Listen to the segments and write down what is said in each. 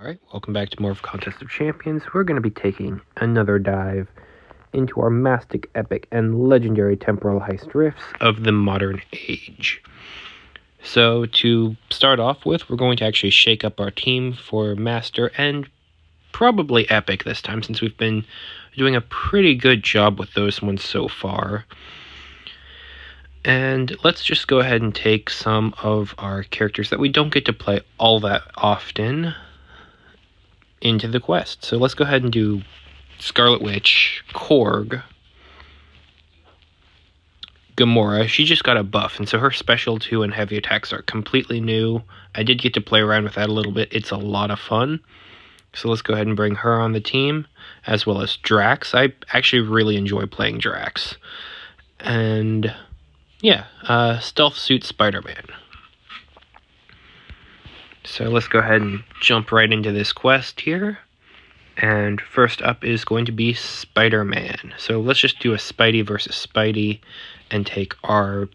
Alright, welcome back to more of Contest of Champions. We're going to be taking another dive into our mastic, epic, and legendary temporal heist riffs of the modern age. So, to start off with, we're going to actually shake up our team for master and probably epic this time, since we've been doing a pretty good job with those ones so far. And let's just go ahead and take some of our characters that we don't get to play all that often into the quest. So let's go ahead and do Scarlet Witch, Korg, Gamora. She just got a buff, and so her special 2 and heavy attacks are completely new. I did get to play around with that a little bit. It's a lot of fun. So let's go ahead and bring her on the team, as well as Drax. I actually really enjoy playing Drax. And yeah, Stealth Suit Spider-Man. So let's go ahead and jump right into this quest here. And first up is going to be Spider-Man. So let's just do a Spidey versus Spidey and take our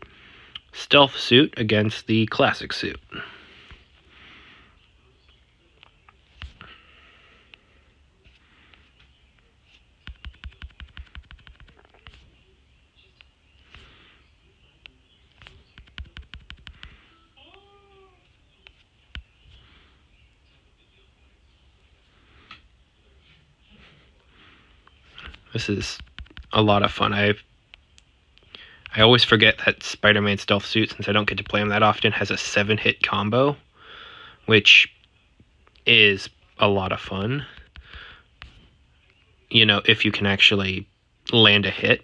stealth suit against the classic suit. This is a lot of fun. I always forget that Spider-Man stealth suit, since I don't get to play him that often, has a 7-hit combo, which is a lot of fun. You know, if you can actually land a hit,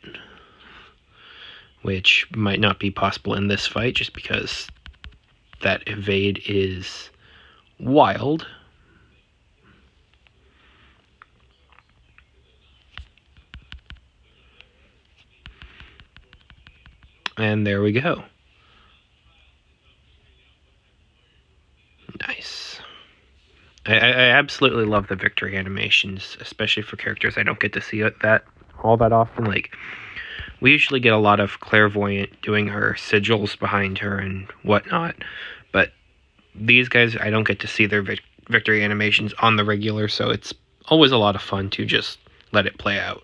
which might not be possible in this fight just because that evade is wild. And there we go. Nice. I absolutely love the victory animations, especially for characters I don't get to see all that often. Like, we usually get a lot of Clairvoyant doing her sigils behind her and whatnot, but these guys, I don't get to see their victory animations on the regular, so it's always a lot of fun to just let it play out.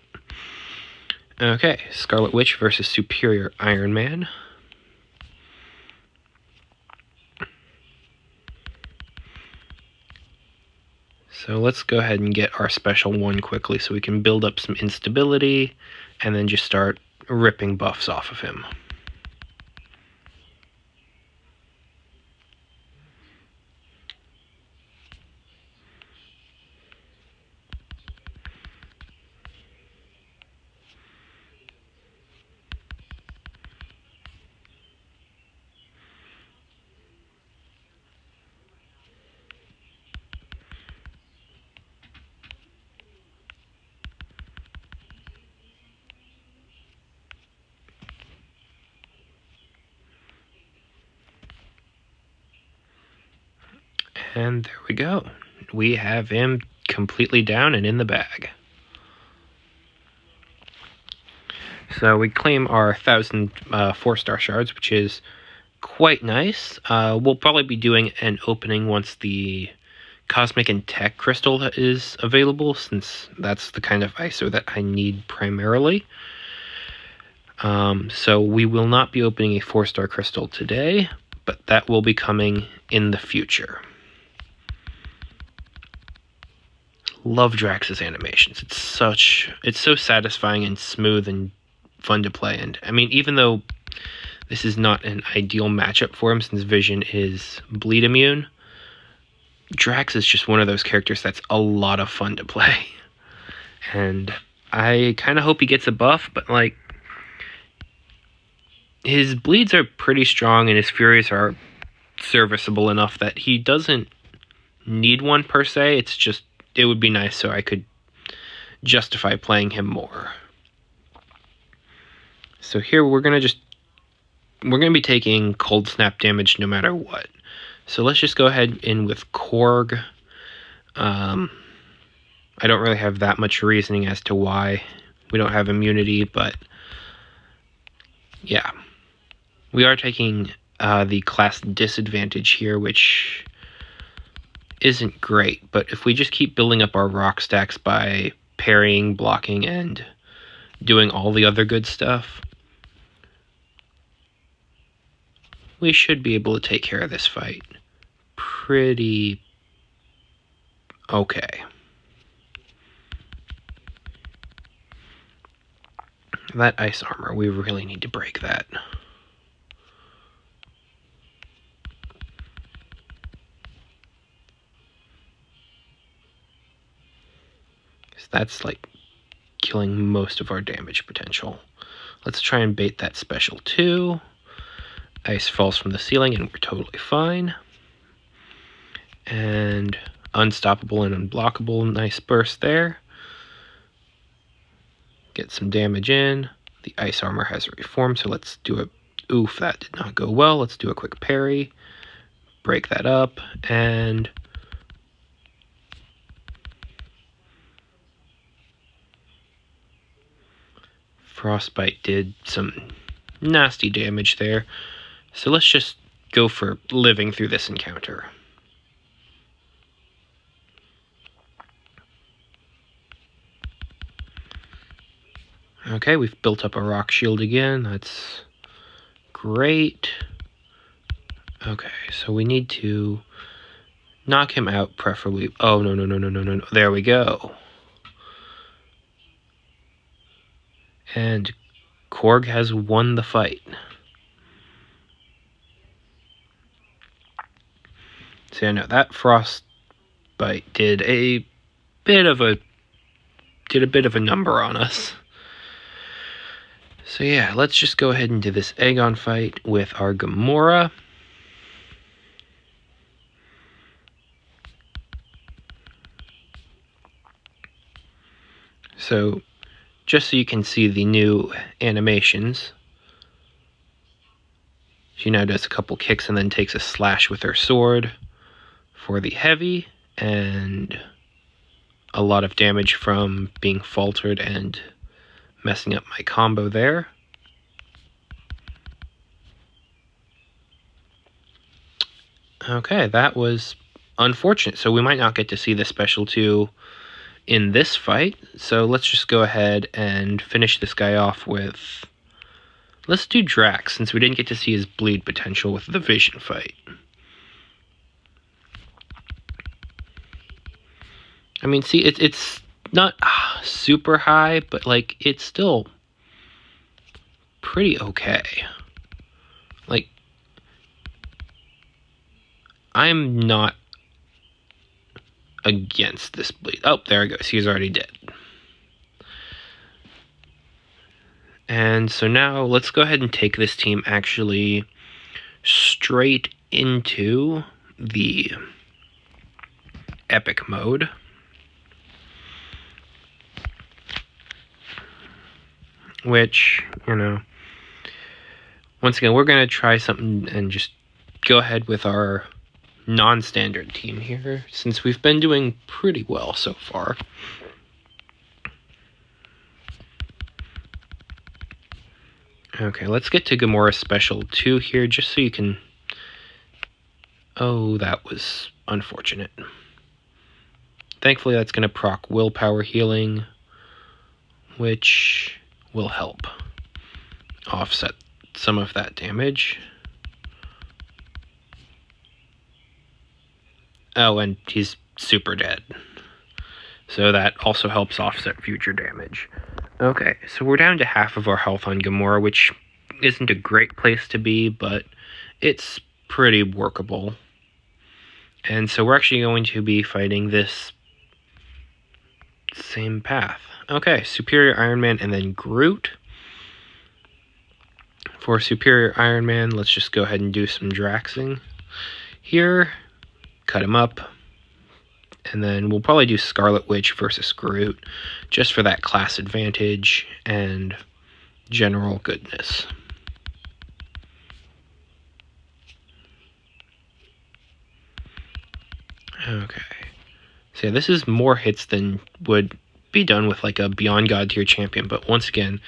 Okay, Scarlet Witch versus Superior Iron Man. So let's go ahead and get our special 1 quickly so we can build up some instability and then just start ripping buffs off of him. And there we go. We have him completely down and in the bag. So we claim our 1,000 4-star shards, which is quite nice. We'll probably be doing an opening once the Cosmic and Tech Crystal is available, since that's the kind of ISO that I need primarily. So we will not be opening a 4-star crystal today, but that will be coming in the future. Love Drax's animations. It's so satisfying and smooth and fun to play. And I mean, even though this is not an ideal matchup for him, since Vision is bleed immune, Drax is just one of those characters that's a lot of fun to play. And I kind of hope he gets a buff, but like, his bleeds are pretty strong and his furies are serviceable enough that he doesn't need one per se. It's just, it would be nice so I could justify playing him more. So here we're going to be taking cold snap damage no matter what. So let's just go ahead in with Korg. I don't really have that much reasoning as to why we don't have immunity, but yeah. We are taking the class disadvantage here, which isn't great, but if we just keep building up our rock stacks by parrying, blocking, and doing all the other good stuff, we should be able to take care of this fight pretty okay. That ice armor, we really need to break that. That's like killing most of our damage potential. Let's try and bait that special too. Ice falls from the ceiling and we're totally fine. And unstoppable and unblockable, nice burst there. Get some damage in. The ice armor has reformed, so let's do a... Oof, that did not go well. Let's do a quick parry. Break that up, and... Frostbite did some nasty damage there. So let's just go for living through this encounter. Okay, we've built up a rock shield again. That's great. Okay, so we need to knock him out, preferably. Oh, no. There we go. And Korg has won the fight. So yeah, no, that Frostbite did a bit of a number on us. So yeah, let's just go ahead and do this Aegon fight with our Gamora. So, just so you can see the new animations, she now does a couple kicks and then takes a slash with her sword for the heavy, and a lot of damage from being faltered and messing up my combo there. Okay, that was unfortunate. So we might not get to see the special 2 in this fight. So let's just go ahead and finish this guy off with... Let's do Drax, since we didn't get to see his bleed potential with the Vision fight. I mean, see, it's not super high, but, like, it's still pretty okay. Like, I'm not against this bleed. Oh, there he goes. He's already dead. And so now let's go ahead and take this team actually straight into the epic mode. Which, you know, once again, we're going to try something and just go ahead with our non-standard team here, since we've been doing pretty well so far. Okay, let's get to Gamora's special 2 here, just so you can... Oh, that was unfortunate. Thankfully, that's going to proc willpower healing, which will help offset some of that damage. Oh, and he's super dead. So that also helps offset future damage. Okay, so we're down to half of our health on Gamora, which isn't a great place to be, but it's pretty workable. And so we're actually going to be fighting this same path. Okay, Superior Iron Man and then Groot. For Superior Iron Man, let's just go ahead and do some Draxing here. Cut him up. And then we'll probably do Scarlet Witch versus Groot, just for that class advantage and general goodness. Okay. So yeah, this is more hits than would be done with like a Beyond God tier champion, but once again,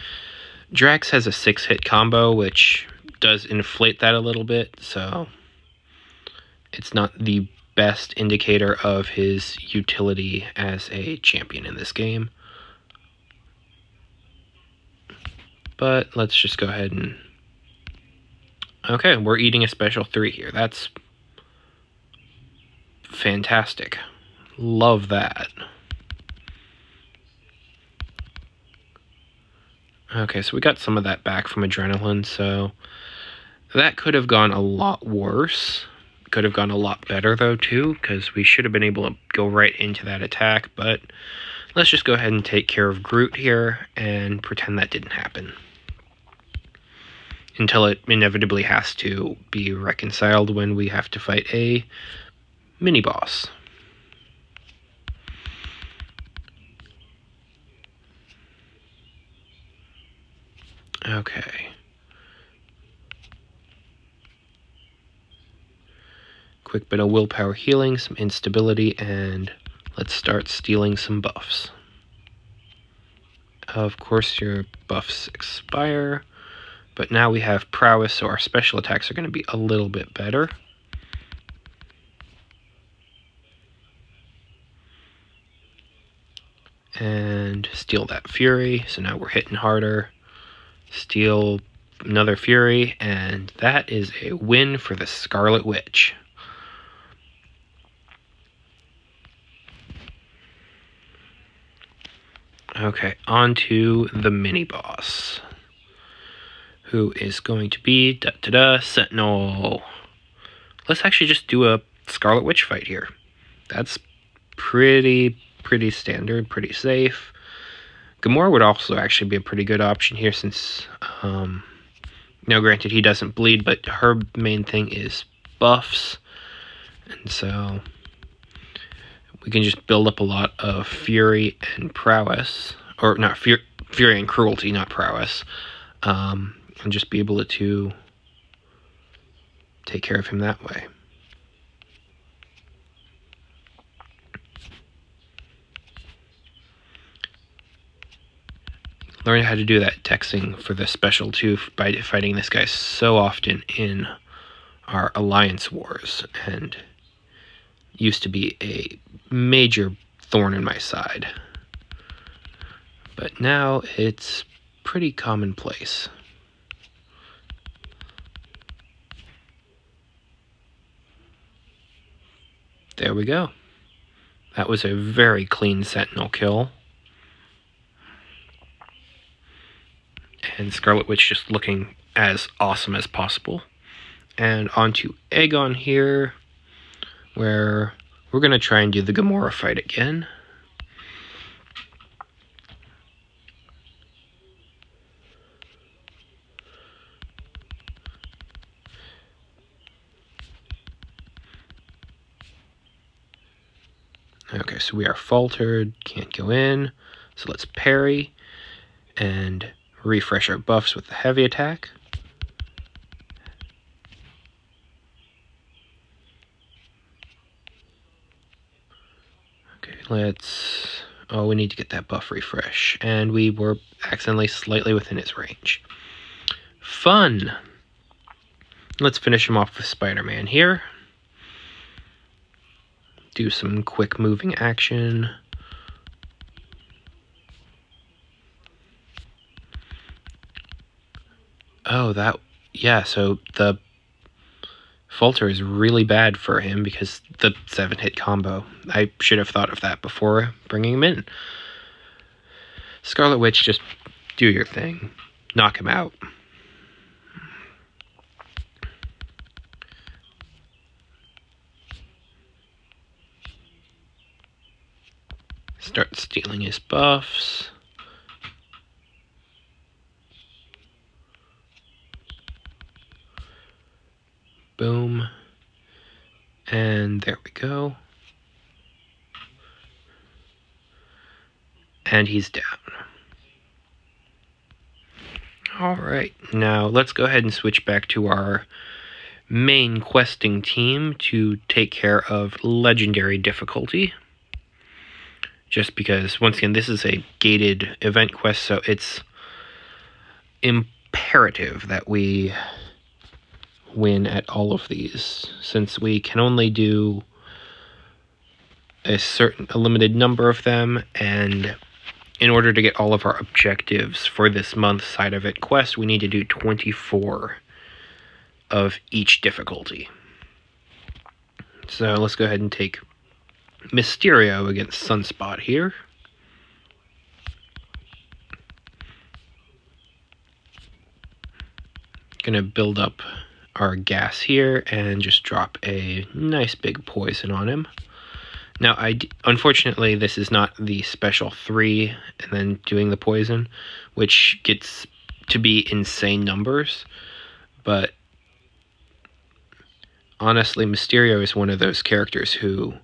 Drax has a 6-hit combo, which does inflate that a little bit, so it's not the best indicator of his utility as a champion in this game. But let's just go ahead and... Okay, we're eating a special 3 here. That's fantastic. Love that. Okay, so we got some of that back from adrenaline, so that could have gone a lot worse. Could have gone a lot better, though, too, because we should have been able to go right into that attack, but let's just go ahead and take care of Groot here and pretend that didn't happen. Until it inevitably has to be reconciled when we have to fight a mini-boss. Okay. Quick bit of willpower healing, some instability, and let's start stealing some buffs. Of course, your buffs expire, but now we have prowess, so our special attacks are going to be a little bit better. And steal that fury, so now we're hitting harder. Steal another fury, and that is a win for the Scarlet Witch. Okay, on to the mini-boss, who is going to be Sentinel. Let's actually just do a Scarlet Witch fight here. That's pretty standard, pretty safe. Gamora would also actually be a pretty good option here since, now granted he doesn't bleed, but her main thing is buffs, and so we can just build up a lot of fury and prowess, or not fury and cruelty, not prowess, and just be able to take care of him that way. Learning how to do that dexing for the special too by fighting this guy so often in our alliance wars, and used to be a major thorn in my side. But now it's pretty commonplace. There we go. That was a very clean Sentinel kill. And Scarlet Witch just looking as awesome as possible. And onto Aegon here, where we're going to try and do the Gamora fight again. Okay, so we are faltered, can't go in. So let's parry and refresh our buffs with the heavy attack. Okay, let's... Oh, we need to get that buff refresh. And we were accidentally slightly within its range. Fun! Let's finish him off with Spider-Man here. Do some quick moving action. Oh, yeah, so the falter is really bad for him because the 7-hit combo. I should have thought of that before bringing him in. Scarlet Witch, just do your thing. Knock him out. Start stealing his buffs. Boom. And there we go. And he's down. Alright, now let's go ahead and switch back to our main questing team to take care of legendary difficulty. Just because, once again, this is a gated event quest, so it's imperative that we win at all of these, since we can only do a limited number of them, and in order to get all of our objectives for this month's Side of It quest, we need to do 24 of each difficulty. So let's go ahead and take Mysterio against Sunspot here. Gonna build up our gas here and just drop a nice big poison on him. Now, unfortunately, this is not the special 3 and then doing the poison, which gets to be insane numbers. But honestly, Mysterio is one of those characters who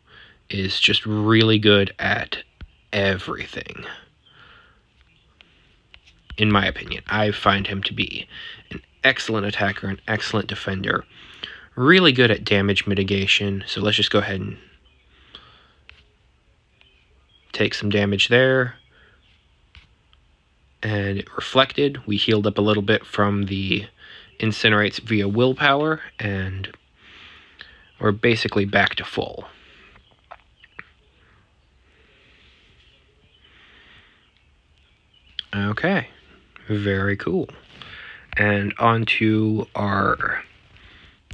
is just really good at everything. In my opinion, I find him to be an excellent attacker, an excellent defender, really good at damage mitigation. So let's just go ahead and take some damage there. And it reflected. We healed up a little bit from the incinerates via willpower, and we're basically back to full. Okay, very cool. And on to our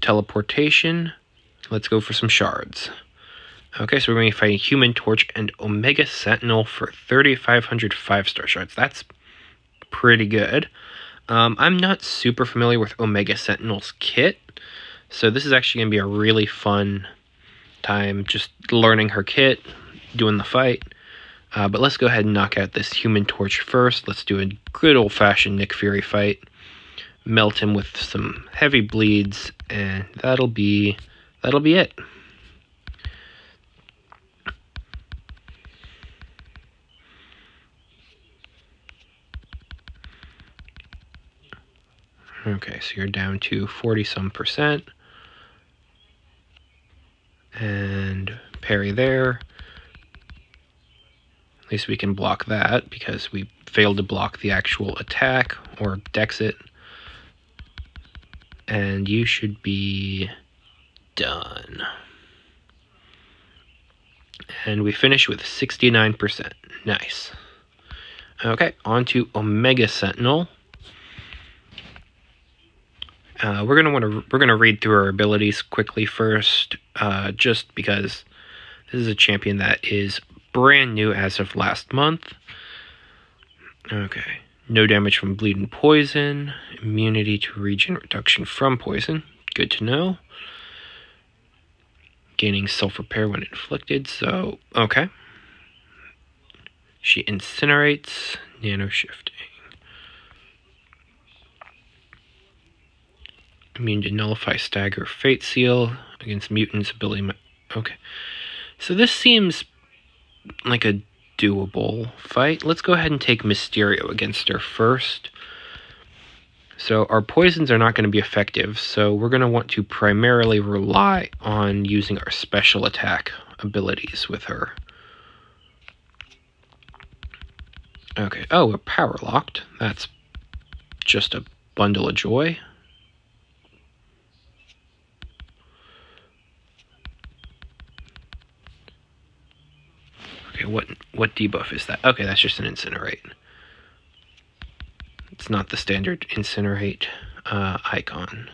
teleportation. Let's go for some shards. Okay, so we're going to be fighting Human Torch and Omega Sentinel for 3,500 5-star shards. That's pretty good. I'm not super familiar with Omega Sentinel's kit, so this is actually going to be a really fun time just learning her kit, doing the fight. But let's go ahead and knock out this Human Torch first. Let's do a good old-fashioned Nick Fury fight. Melt him with some heavy bleeds, and that'll be it. Okay, so you're down to 40-some%. And parry there. At least we can block that because we failed to block the actual attack or dex it. And you should be done. And we finish with 69%. Nice. Okay, on to Omega Sentinel. We're gonna read through our abilities quickly first, just because this is a champion that is brand new as of last month. Okay, no damage from bleed and poison, immunity to regen reduction from poison. Good to know. Gaining self-repair when inflicted. So okay. She incinerates, nano shifting. Immune to nullify stagger fate seal against mutants ability. Okay, so this seems like a doable fight. Let's go ahead and take Mysterio against her first. So our poisons are not going to be effective, so we're going to want to primarily rely on using our special attack abilities with her. Okay, oh, we're power locked. That's just a bundle of joy. Okay, what debuff is that? Okay, that's just an incinerate. It's not the standard incinerate icon.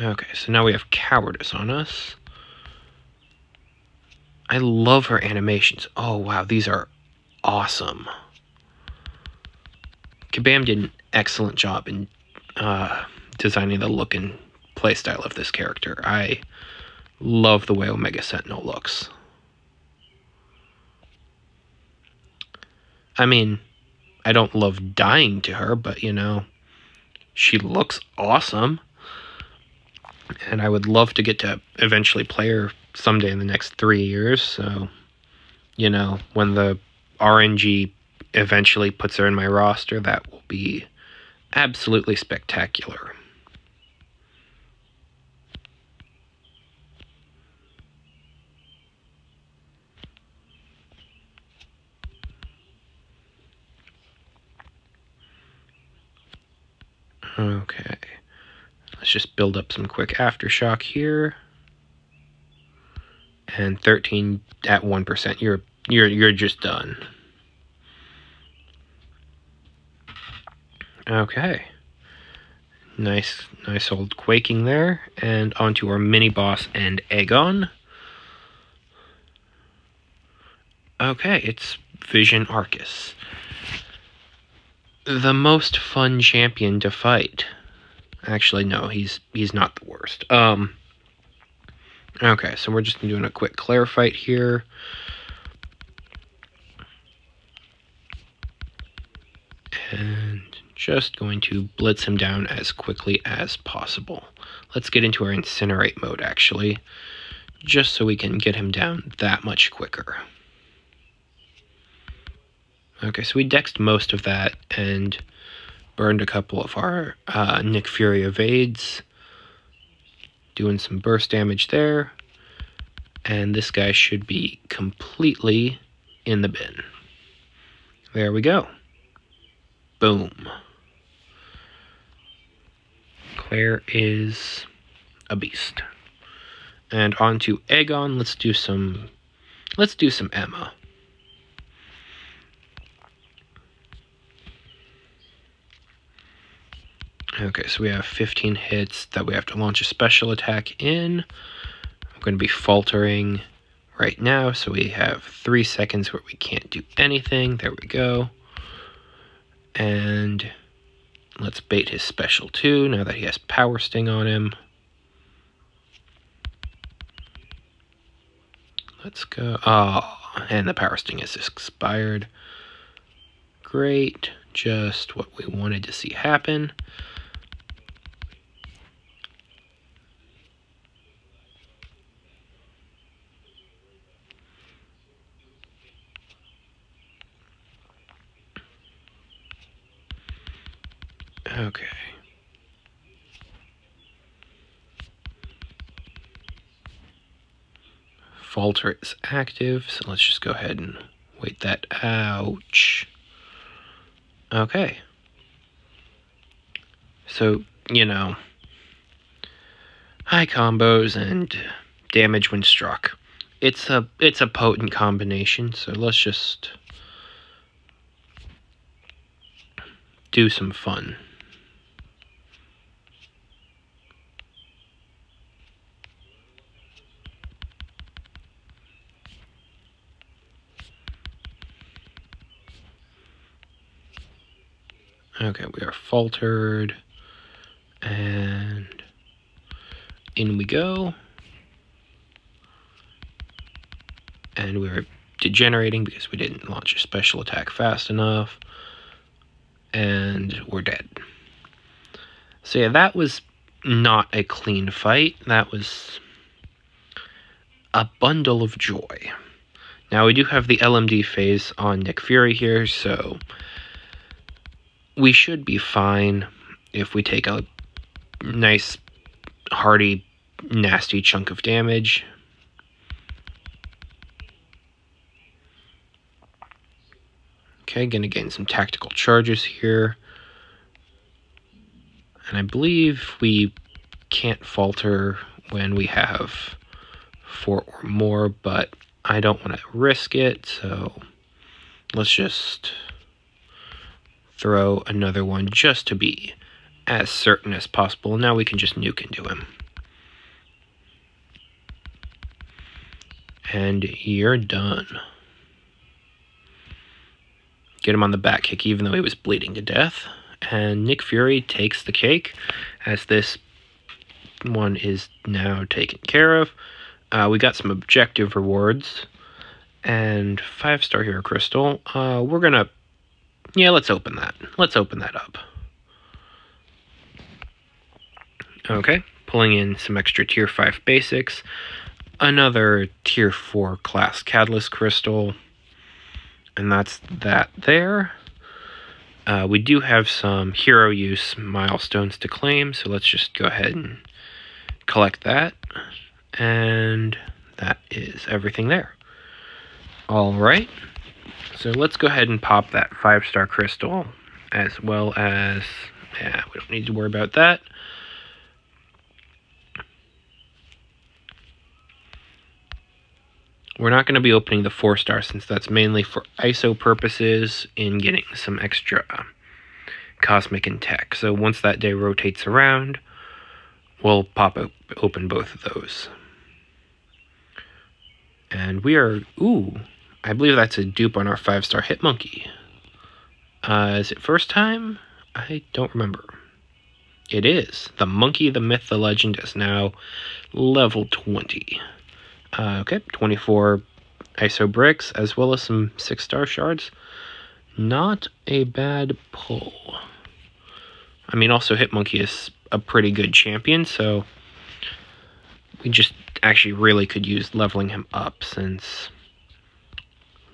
Okay, so now we have cowardice on us. I love her animations. Oh wow, these are awesome. Kabam did an excellent job in designing the look and playstyle of this character. I love the way Omega Sentinel looks. I mean, I don't love dying to her, but you know, she looks awesome. And I would love to get to eventually play her someday in the next 3 years. So, you know, when the RNG eventually puts her in my roster, that will be absolutely spectacular. Okay. Let's just build up some quick aftershock here. And 13 at 1%. You're just done. Okay. Nice old quaking there. And onto our mini boss and Aegon. Okay, it's Vision Arcus. The most fun champion to fight. Actually, no, he's not the worst. Okay, so we're just doing a quick Claire fight here. And just going to blitz him down as quickly as possible. Let's get into our Incinerate mode, actually, just so we can get him down that much quicker. Okay, so we dexed most of that and burned a couple of our Nick Fury evades, doing some burst damage there, and this guy should be completely in the bin. There we go. Boom. Claire is a beast. And on to Aegon. Let's do some Emma. Okay, so we have 15 hits that we have to launch a special attack in. I'm going to be faltering right now, so we have 3 seconds where we can't do anything. There we go. And let's bait his special too, now that he has Power Sting on him. Let's go. Oh, and the Power Sting is expired. Great. Just what we wanted to see happen. Okay. Falter is active, so let's just go ahead and wait that. Ouch. Okay. So, high combos and damage when struck. It's a potent combination, so let's just do some fun. Okay, we are faltered, and in we go. And we're degenerating because we didn't launch a special attack fast enough. And we're dead. So yeah, that was not a clean fight. That was a bundle of joy. Now we do have the LMD phase on Nick Fury here, so we should be fine if we take a nice, hearty, nasty chunk of damage. Okay, gonna gain some tactical charges here. And I believe we can't falter when we have 4 or more, but I don't want to risk it, so let's just throw another one just to be as certain as possible. Now we can just nuke into him. And you're done. Get him on the back kick even though he was bleeding to death. And Nick Fury takes the cake as this one is now taken care of. We got some objective rewards and 5-star hero crystal. We're gonna, let's open that. Let's open that up. Okay, pulling in some extra tier 5 basics. Another tier 4 class catalyst crystal. And that's that there. We do have some hero use milestones to claim, so let's just go ahead and collect that. And that is everything there. Alright, so let's go ahead and pop that 5-star crystal, as well as Yeah, we don't need to worry about that. We're not going to be opening the 4-star since that's mainly for ISO purposes in getting some extra cosmic and tech. So once that day rotates around, we'll open both of those. And we are... Ooh, I believe that's a dupe on our 5-star Hit Monkey. Is it first time? I don't remember. It is. The Monkey, the Myth, the Legend is now level 20. Okay, 24 ISO bricks, as well as some 6-star shards. Not a bad pull. I mean, also Hitmonkey is a pretty good champion, so we just actually really could use leveling him up since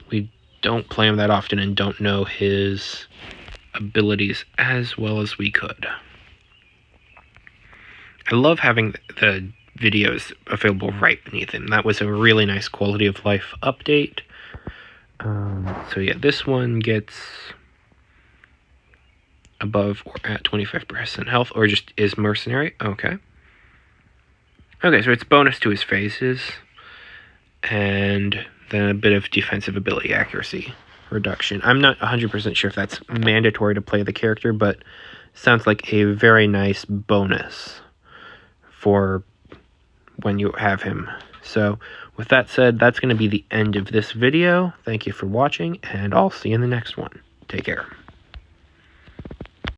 we don't play him that often and don't know his abilities as well as we could. I love having the videos available right beneath him. That was a really nice quality of life update. So yeah, this one gets above or at 25% health, or just is mercenary. Okay. Okay, so it's bonus to his phases, and then a bit of defensive ability accuracy reduction. I'm not 100% sure if that's mandatory to play the character, but sounds like a very nice bonus for when you have him. So with that said, that's going to be the end of this video. Thank you for watching, and I'll see you in the next one. Take care.